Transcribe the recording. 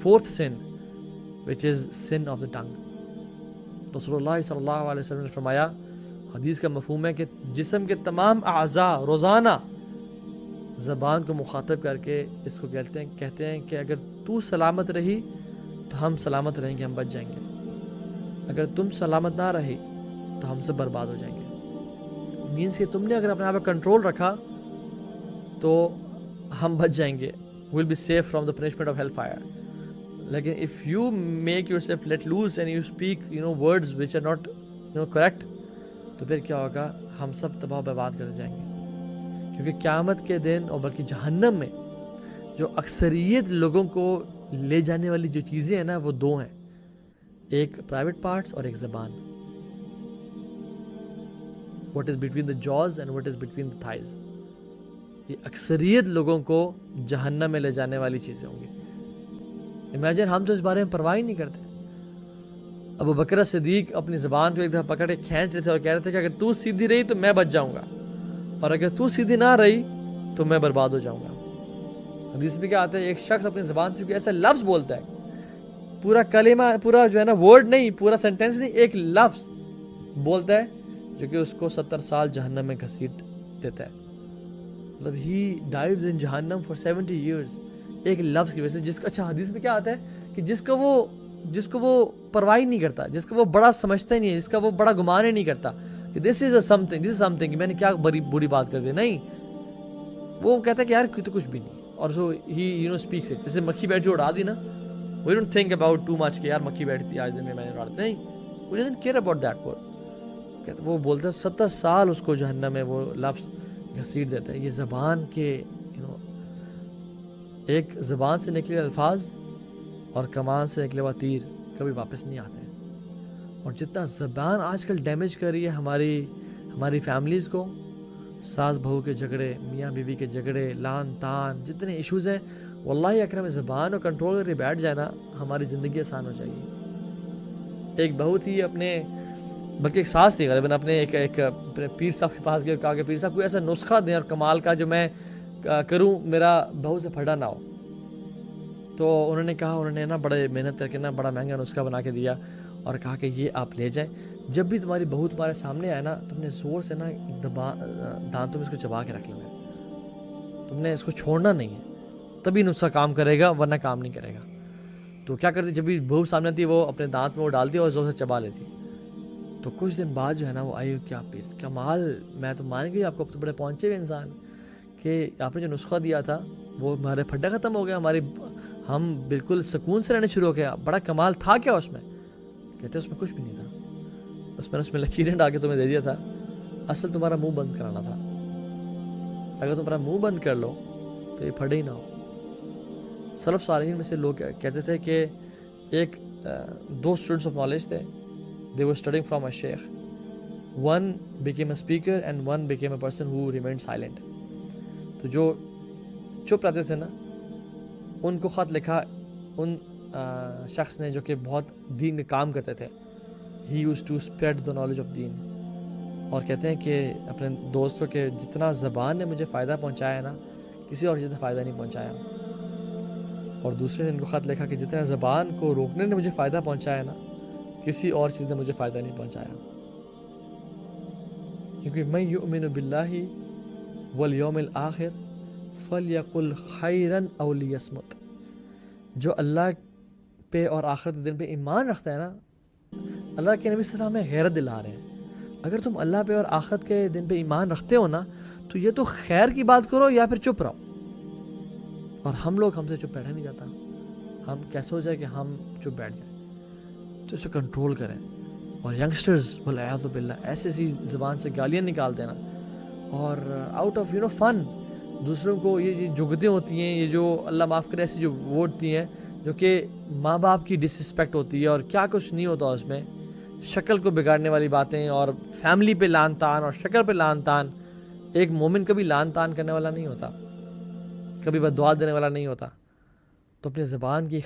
fourth sin, which is sin of the tongue. رسول اللہ صلی اللہ علیہ وسلم نے فرمایا، حدیث کا مفہوم ہے کہ جسم کے تمام اعضاء روزانہ زبان کو مخاطب کر کے اس کو کہتے ہیں کہ اگر تو سلامت رہی تو ہم سلامت رہیں گے، ہم بچ جائیں گے، اگر تم سلامت نہ رہی تو ہم سب برباد ہو جائیں گے. مینس کہ تم نے اگر اپنے آپ پہ کنٹرول رکھا تو ہم بچ جائیں گے، we'll be safe from the punishment of hellfire. لیکن if you make yourself let loose and you speak words which are not correct, تو پھر کیا ہوگا؟ ہم سب تباہ و برباد کر جائیں گے. کیونکہ قیامت کے دن اور بلکہ جہنم میں جو اکثریت لوگوں کو لے جانے والی جو چیزیں ہیں نا، وہ دو ہیں، ایک پرائیویٹ پارٹس اور ایک زبان. what is between the jaws and what is between the thighs. یہ اکثریت لوگوں کو جہنم میں لے جانے والی چیزیں ہوں گی. امیجن ہم تو اس بارے میں پرواہ ہی نہیں کرتے. ابو بکر صدیق اپنی زبان کو ایک دفعہ پکڑ کے کھینچ رہے تھے اور کہہ رہے تھے کہ اگر تو سیدھی رہی تو میں بچ جاؤں گا، اور اگر تو سیدھی نہ رہی تو میں برباد ہو جاؤں گا. حدیث میں کیا آتا ہے، ایک شخص اپنی زبان سے کوئی ایسا لفظ بولتا ہے، پورا کلمہ، پورا جو ہے نا ورڈ نہیں، پورا سینٹینس نہیں، ایک لفظ بولتا ہے جو کہ اس کو 70 سال جہنم میں گھسیٹ دیتا ہے. مطلب ہی ڈائیوز ان جہنم فار 70 ایئرز ایک لفظ کی وجہ سے. جس کا اچھا حدیث میں کیا آتا ہے کہ جس کو وہ پرواہ نہیں کرتا، جس کو وہ بڑا سمجھتا ہی نہیں ہے، جس کا وہ بڑا گمان ہی نہیں کرتا کہ دس از سم تھنگ کہ میں نے کیا بری بات کر دی. نہیں، وہ کہتا ہے کہ یار کوئی تو کچھ بھی نہیں. اور سو ہی اسپیکس اٹ. جیسے مکھی بیٹھی اڑا دی نا، we don't think about too much کہ یار مکھی بیٹھی تھی آج دن میں نے اڑا دی. نہیں، we doesn't care about that word. کہتے وہ بولتا ہے 70 سال اس کو جہنم میں وہ لفظ گھسیٹ دیتا ہے. یہ زبان کے ایک زبان سے نکلے الفاظ اور کمان سے نکلے ہوا تیر کبھی واپس نہیں آتے. اور جتنا زبان آج کل ڈیمیج کر رہی ہے ہماری فیملیز کو، ساس بہو کے جھگڑے، میاں بیوی کے جھگڑے، لان تان، جتنے ایشوز ہیں، واللہ اگر ہمیں زبان اور کنٹرول کر کے بیٹھ جائے نا، ہماری زندگی آسان ہو جائے گی. ایک بہو تھی بلکہ ایک ساس تھی غالباً، اپنے ایک پیر صاحب کے پاس گئے، کہا کہ پیر صاحب کوئی ایسا نسخہ دیں اور کمال کا جو میں کروں میرا بہو سے پھٹا نہ ہو. تو انہوں نے نا بڑے محنت کر کے نا بڑا مہنگا نسخہ بنا کے دیا اور کہا کہ یہ آپ لے جائیں، جب بھی تمہاری بہو تمہارے سامنے آئے نا، تم نے زور سے نا دانتوں میں اس کو چبا کے رکھ لینا ہے، تم نے اس کو چھوڑنا نہیں ہے، تبھی نسخہ کام کرے گا، ورنہ کام نہیں کرے گا. تو کیا کرتی، جب بھی بہو سامنے آتی وہ اپنے دانت میں وہ ڈالتی اور زور سے چبا لیتی. تو کچھ دن بعد جو ہے نا وہ آئی، کیا پیر کمال، میں تو مان گئی آپ کو تو بڑے پہنچے ہوئے انسان کہ آپ نے جو نسخہ دیا تھا وہ ہمارے پھڈا ختم ہو گیا، ہم بالکل سکون سے رہنے شروع ہو گیا، بڑا کمال تھا کیا اس میں؟ کہتے اس میں کچھ بھی نہیں تھا، بس میں نے اس میں لکیریں ڈال کے تمہیں دے دیا تھا، اصل تمہارا منہ بند کرانا تھا. اگر تمہارا منہ بند کر لو تو یہ پھڑے ہی نہ ہو. سلف صالحین میں سے لوگ کہتے تھے کہ ایک دو اسٹوڈنٹس آف نالج تھے. They were studying from a sheikh. One became a speaker and one became a person who remained silent. تو جو چپ رہتے تھے نا، ان کو خط لکھا ان شخص نے جو کہ بہت دین کے کام کرتے تھے. He used to spread the knowledge of دین. اور کہتے ہیں کہ اپنے دوستوں کے جتنا زبان نے مجھے فائدہ پہنچایا ہے نا، کسی اور چیز نے فائدہ نہیں پہنچایا. اور دوسرے نے ان کو خط لکھا کہ جتنا زبان کو روکنے نے مجھے فائدہ پہنچایا ہے نا، کسی اور چیز نے مجھے فائدہ نہیں پہنچایا. کیونکہ من یؤمن باللہ والیوم الآخر فلیقل خیرا او لیصمت. جو اللہ پہ اور آخرت دن پہ ایمان رکھتا ہے نا، اللہ کے نبی صلی اللہ علیہ وسلم ہمیں غیرت دلا رہے ہیں. اگر تم اللہ پہ اور آخرت کے دن پہ ایمان رکھتے ہو نا، تو یہ تو خیر کی بات کرو یا پھر چپ رہو. اور ہم سے چپ بیٹھا نہیں جاتا. ہم کیسے ہو جائے کہ ہم چپ بیٹھ جائیں؟ تو اسے کنٹرول کریں. اور ینگسٹرز والعیاذ باللہ ایسی زبان سے گالیاں نکال دینا، اور آؤٹ آف فن دوسروں کو یہ جگتیں ہوتی ہیں، یہ جو اللہ معاف کرے ایسی جو ہوتی ہیں جو کہ ماں باپ کی ڈس رسپیکٹ ہوتی ہے اور کیا کچھ نہیں ہوتا اس میں، شکل کو بگاڑنے والی باتیں اور فیملی پہ لان تان اور شکل پہ لان تان. ایک مومن کبھی لان تان کرنے والا نہیں ہوتا، کبھی بد دعا دینے والا نہیں ہوتا. تو اپنے زبان کی